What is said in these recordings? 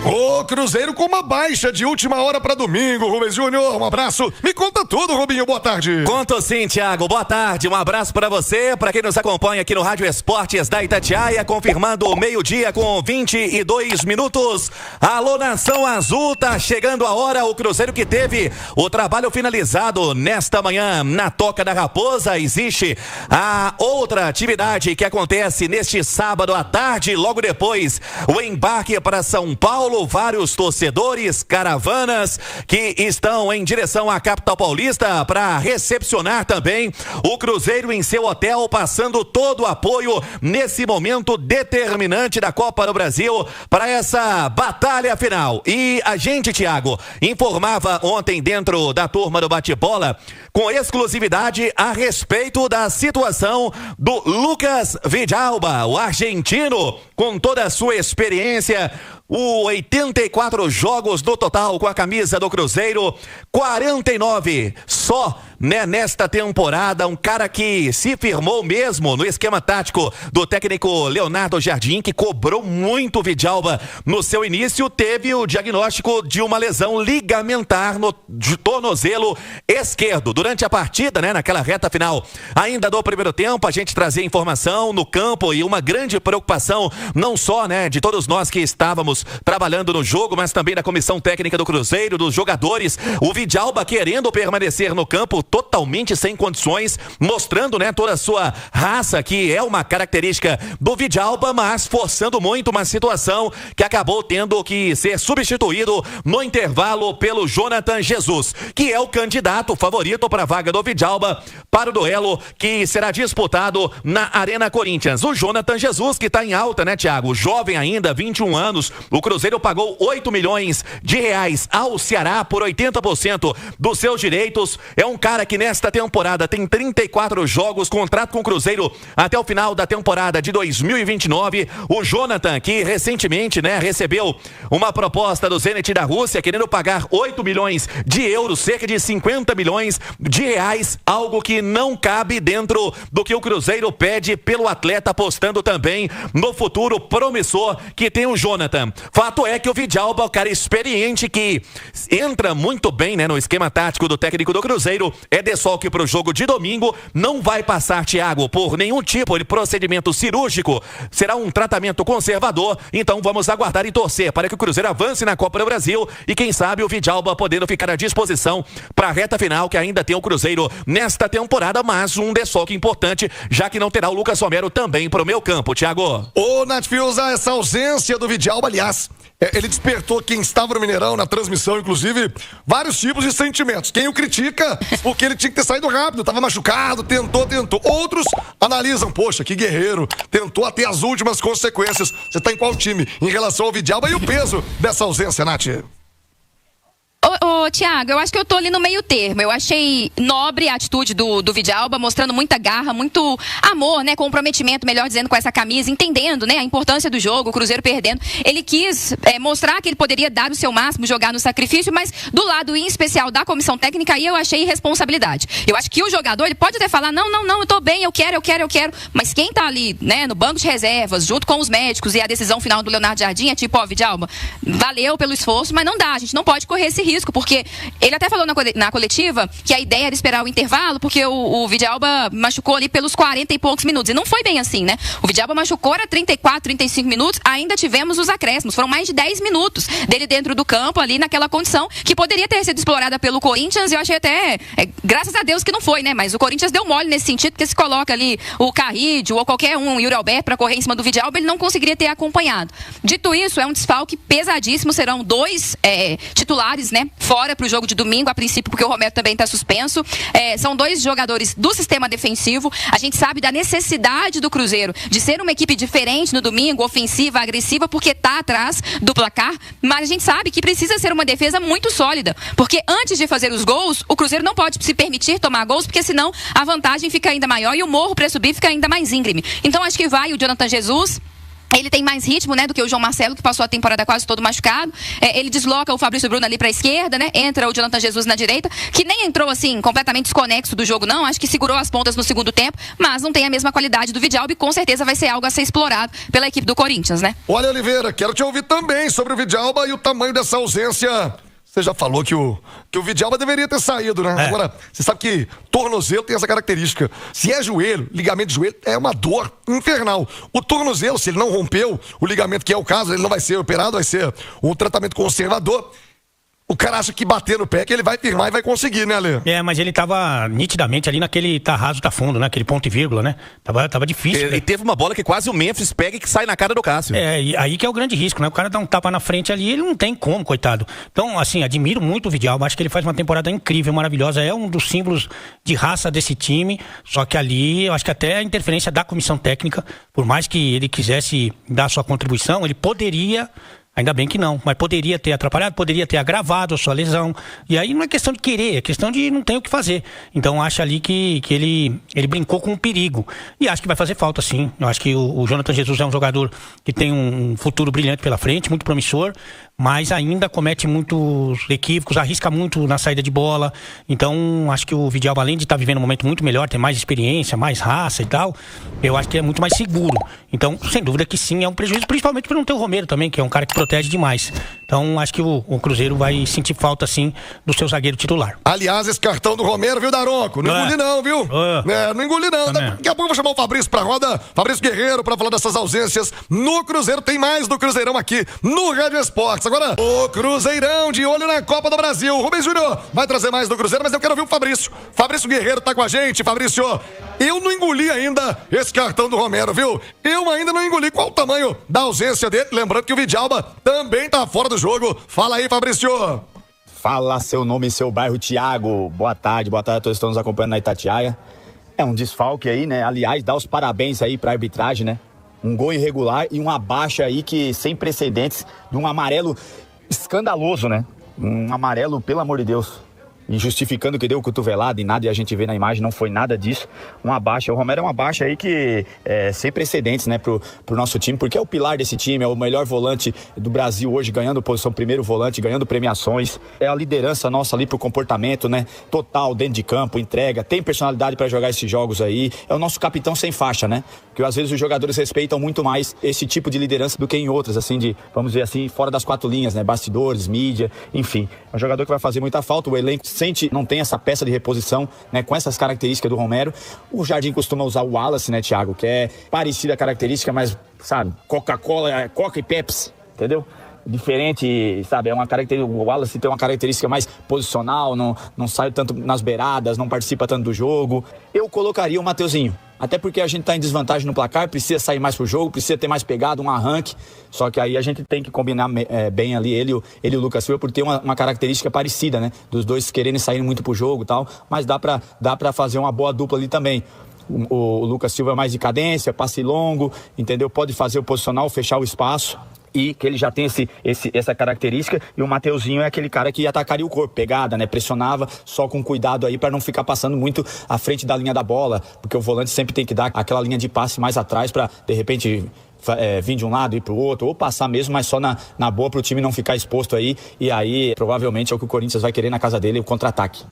O Cruzeiro com uma baixa de última hora para domingo. Rubens Júnior, um abraço. Me conta tudo, Rubinho, boa tarde. Conto sim, Thiago, boa tarde. Um abraço para você, para quem nos acompanha aqui no Rádio Esportes da Itatiaia, confirmando o meio-dia com 22 minutos. Alô, Nação Azul, tá chegando a hora. O Cruzeiro que teve o trabalho finalizado nesta manhã na Toca da Raposa. Existe a outra atividade que acontece neste sábado à tarde, logo depois o embarque para São Paulo. Vários torcedores, caravanas que estão em direção à capital paulista para recepcionar também o Cruzeiro em seu hotel, passando todo o apoio nesse momento determinante da Copa do Brasil para essa batalha final. E a gente, Thiago, informava ontem dentro da turma do bate-bola com exclusividade a respeito da situação do Lucas Vidalba, o argentino, com toda a sua experiência, 84 jogos no total com a camisa do Cruzeiro, 49 só, né, nesta temporada. Um cara que se firmou mesmo no esquema tático do técnico Leonardo Jardim, que cobrou muito o Vidalba no seu início. Teve o diagnóstico de uma lesão ligamentar no tornozelo esquerdo. Durante a partida, né, naquela reta final ainda do primeiro tempo, a gente trazia informação no campo e uma grande preocupação, não só, né, de todos nós que estávamos trabalhando no jogo, mas também da comissão técnica do Cruzeiro, dos jogadores. O Vidalba querendo permanecer no campo totalmente sem condições, mostrando, né, toda a sua raça, que é uma característica do Vidalba, mas forçando muito uma situação que acabou tendo que ser substituído no intervalo pelo Jonathan Jesus, que é o candidato favorito para a vaga do Vidalba para o duelo que será disputado na Arena Corinthians. O Jonathan Jesus, que está em alta, né, Thiago? Jovem ainda, 21 anos. O Cruzeiro pagou 8 milhões de reais ao Ceará por 80% dos seus direitos. É um cara que nesta temporada tem 34 jogos, contrato com o Cruzeiro até o final da temporada de 2029. O Jonathan, que recentemente, né, recebeu uma proposta do Zenit da Rússia, querendo pagar 8 milhões de euros, cerca de 50 milhões de reais, algo que não cabe dentro do que o Cruzeiro pede pelo atleta, apostando também no futuro promissor que tem o Jonathan. Fato é que o Vidalba, o cara experiente que entra muito bem, né, no esquema tático do técnico do Cruzeiro, é desfalque para o jogo de domingo, não vai passar, Thiago, por nenhum tipo de procedimento cirúrgico, será um tratamento conservador. Então vamos aguardar e torcer para que o Cruzeiro avance na Copa do Brasil e quem sabe o Vidalba podendo ficar à disposição para a reta final que ainda tem o Cruzeiro nesta temporada, mas um desfalque importante, já que não terá o Lucas Romero também para o meio campo, Thiago. Ô, Nath Fiuza, essa ausência do Vidalba, aliás, ele despertou quem estava no Mineirão, na transmissão, inclusive, vários tipos de sentimentos. Quem o critica, porque ele tinha que ter saído rápido, estava machucado, tentou. Outros analisam, poxa, que guerreiro, tentou até as últimas consequências. Você está em qual time em relação ao Vidalba e o peso dessa ausência, Nath? Ô, Thiago, eu acho que eu tô ali no meio termo. Eu achei nobre a atitude do Vidalba, mostrando muita garra, muito amor, né, comprometimento, melhor dizendo, com essa camisa, entendendo, né, a importância do jogo, o Cruzeiro perdendo. Ele quis mostrar que ele poderia dar o seu máximo, jogar no sacrifício, mas do lado, em especial, da comissão técnica, aí eu achei irresponsabilidade. Eu acho que o jogador, ele pode até falar, não, eu tô bem, eu quero, mas quem tá ali, né, no banco de reservas, junto com os médicos e a decisão final do Leonardo Jardim é tipo, ó, Vidalba, valeu pelo esforço, mas não dá, a gente não pode correr esse risco, porque ele até falou na coletiva que a ideia era esperar o intervalo, porque o Vidalba machucou ali pelos 40 e poucos minutos, e não foi bem assim, né? O Vidalba machucou a 34, 35 minutos, ainda tivemos os acréscimos, foram mais de 10 minutos dele dentro do campo, ali naquela condição, que poderia ter sido explorada pelo Corinthians, e eu achei até, graças a Deus que não foi, né? Mas o Corinthians deu mole nesse sentido, porque se coloca ali o Carrídio ou qualquer um, Yuri Alberto, para correr em cima do Vidalba, ele não conseguiria ter acompanhado. Dito isso, é um desfalque pesadíssimo, serão 2 titulares, né, fora para o jogo de domingo, a princípio, porque o Romero também está suspenso. São 2 jogadores do sistema defensivo. A gente sabe da necessidade do Cruzeiro de ser uma equipe diferente no domingo, ofensiva, agressiva, porque está atrás do placar, mas a gente sabe que precisa ser uma defesa muito sólida, porque antes de fazer os gols, o Cruzeiro não pode se permitir tomar gols, porque senão a vantagem fica ainda maior e o morro para subir fica ainda mais íngreme. Então acho que vai o Jonathan Jesus Ele tem mais ritmo, né, do que o João Marcelo, que passou a temporada quase todo machucado. Ele desloca o Fabrício Bruno ali para a esquerda, né? Entra o Jonathan Jesus na direita, que nem entrou assim completamente desconexo do jogo, não. Acho que segurou as pontas no segundo tempo, mas não tem a mesma qualidade do Vidalba e com certeza vai ser algo a ser explorado pela equipe do Corinthians, né? Olha, Oliveira, quero te ouvir também sobre o Vidalba e o tamanho dessa ausência. Você já falou que o Vidalba deveria ter saído, né? Agora, você sabe que tornozelo tem essa característica. Se é joelho, ligamento de joelho, é uma dor infernal. O tornozelo, se ele não rompeu o ligamento, que é o caso, ele não vai ser operado, vai ser um tratamento conservador. O cara acha que bater no pé que ele vai firmar e vai conseguir, né, Ale? Mas ele tava nitidamente ali naquele tá raso, tá fundo, né? Aquele ponto e vírgula, né? Tava difícil. E teve uma bola que quase o Memphis pega e que sai na cara do Cássio. E aí que é o grande risco, né? O cara dá um tapa na frente ali, ele não tem como, coitado. Então, assim, admiro muito o Vidalba, acho que ele faz uma temporada incrível, maravilhosa, é um dos símbolos de raça desse time, só que ali, eu acho que até a interferência da comissão técnica, por mais que ele quisesse dar sua contribuição, ele poderia... Ainda bem que não, mas poderia ter atrapalhado, poderia ter agravado a sua lesão. E aí não é questão de querer, é questão de não ter o que fazer. Então acho ali que ele brincou com um perigo. E acho que vai fazer falta, sim. Eu acho que o Jonathan Jesus é um jogador que tem um futuro brilhante pela frente, muito promissor, mas ainda comete muitos equívocos, arrisca muito na saída de bola. Então acho que o Vidalba, além de estar vivendo um momento muito melhor, tem mais experiência, mais raça e tal, eu acho que é muito mais seguro. Então, sem dúvida que sim, é um prejuízo, principalmente por não ter o Romero também, que é um cara que protege demais. Então, acho que o Cruzeiro vai sentir falta, sim, do seu zagueiro titular. Aliás, esse cartão do Romero, viu, Daronco? Não engoli não, viu? Não engoli não. Daqui a pouco eu vou chamar o Fabrício pra roda, Fabrício Guerreiro, pra falar dessas ausências no Cruzeiro. Tem mais do Cruzeirão aqui no Rádio Esportes. Agora, o Cruzeirão de olho na Copa do Brasil. Rubens Júnior vai trazer mais do Cruzeiro, mas eu quero ouvir o Fabrício. Fabrício Guerreiro tá com a gente. Fabrício, eu não engoli ainda esse cartão do Romero, viu? Eu ainda não engoli. Qual o tamanho da ausência dele? Lembrando que o Vidalba também tá fora do jogo. Fala aí, Fabrício. Fala seu nome e seu bairro, Thiago. Boa tarde a todos que estão nos acompanhando na Itatiaia. É um desfalque aí, né? Aliás, dá os parabéns aí pra arbitragem, né? Um gol irregular e uma baixa aí que sem precedentes de um amarelo escandaloso, né? Um amarelo, pelo amor de Deus. E justificando que deu cotovelada e nada, e a gente vê na imagem, não foi nada disso. Uma baixa, o Romero é uma baixa aí que é sem precedentes, né, pro nosso time, porque é o pilar desse time, é o melhor volante do Brasil hoje, ganhando posição primeiro volante, ganhando premiações. É a liderança nossa ali pro comportamento, né, total dentro de campo, entrega, tem personalidade para jogar esses jogos aí. É o nosso capitão sem faixa, né, porque às vezes os jogadores respeitam muito mais esse tipo de liderança do que em outras, assim, de, vamos dizer assim, fora das quatro linhas, né, bastidores, mídia, enfim. É um jogador que vai fazer muita falta, o elenco não tem essa peça de reposição, né, com essas características do Romero. O Jardim costuma usar o Wallace, né, Thiago, que é parecida a característica, mas, sabe, Coca-Cola, Coca e Pepsi, entendeu? Diferente, sabe, é uma característica, o Wallace tem uma característica mais posicional, não sai tanto nas beiradas, não participa tanto do jogo. Eu colocaria o Mateuzinho, até porque a gente tá em desvantagem no placar, precisa sair mais pro jogo, precisa ter mais pegada, um arranque, só que aí a gente tem que combinar bem ali, ele e o Lucas Silva, por ter uma característica parecida, né, dos dois querendo sair muito pro jogo e tal, mas dá pra fazer uma boa dupla ali também. O Lucas Silva é mais de cadência, passe longo, entendeu? Pode fazer o posicional, fechar o espaço. E que ele já tem essa característica, e o Mateuzinho é aquele cara que atacaria o corpo, pegada, né, pressionava, só com cuidado aí para não ficar passando muito à frente da linha da bola, porque o volante sempre tem que dar aquela linha de passe mais atrás para de repente vir de um lado e ir pro outro, ou passar mesmo, mas só na boa pro time não ficar exposto aí, e aí provavelmente é o que o Corinthians vai querer na casa dele, o contra-ataque.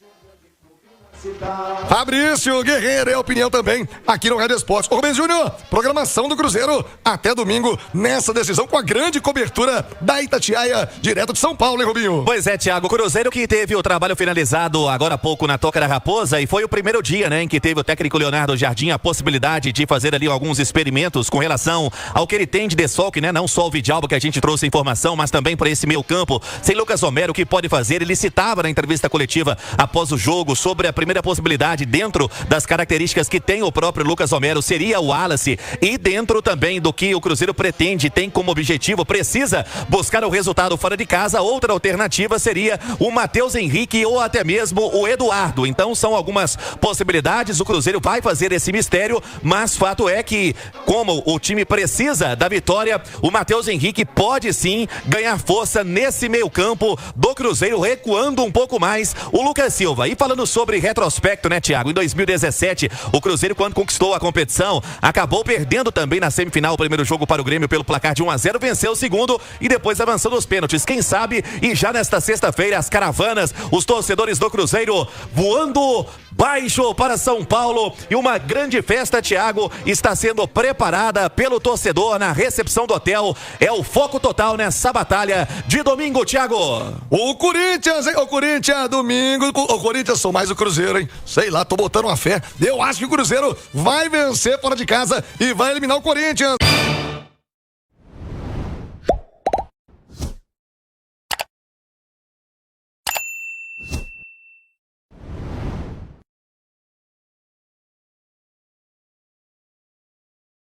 Fabrício Guerreiro é a opinião também aqui no Rádio Esportes. Ô Rubens Júnior, programação do Cruzeiro até domingo nessa decisão com a grande cobertura da Itatiaia, direto de São Paulo, hein, Rubinho? Pois é, Thiago, o Cruzeiro que teve o trabalho finalizado agora há pouco na Toca da Raposa, e foi o primeiro dia, né, em que teve o técnico Leonardo Jardim a possibilidade de fazer ali alguns experimentos com relação ao que ele tem de desfalque, né, não só o Vidalba que a gente trouxe informação, mas também para esse meio campo, sem Lucas Romero, o que pode fazer. Ele citava na entrevista coletiva após o jogo sobre a primeira possibilidade dentro das características que tem o próprio Lucas Romero, seria o Wallace, e dentro também do que o Cruzeiro pretende, tem como objetivo, precisa buscar o resultado fora de casa. Outra alternativa seria o Matheus Henrique ou até mesmo o Eduardo. Então são algumas possibilidades, o Cruzeiro vai fazer esse mistério, mas fato é que, como o time precisa da vitória, o Matheus Henrique pode sim ganhar força nesse meio campo do Cruzeiro, recuando um pouco mais o Lucas Silva. E falando sobre retrospecto, né, Thiago? Em 2017, o Cruzeiro, quando conquistou a competição, acabou perdendo também na semifinal o primeiro jogo para o Grêmio pelo placar de 1-0, venceu o segundo e depois avançando os pênaltis. Quem sabe, e já nesta sexta-feira, as caravanas, os torcedores do Cruzeiro voando baixo para São Paulo, e uma grande festa, Thiago, está sendo preparada pelo torcedor na recepção do hotel. É o foco total nessa batalha de domingo, Thiago. O Corinthians, hein? O Corinthians, domingo. O Corinthians sou mais o Cruzeiro, hein? Sei lá, tô botando uma fé. Eu acho que o Cruzeiro vai vencer fora de casa e vai eliminar o Corinthians.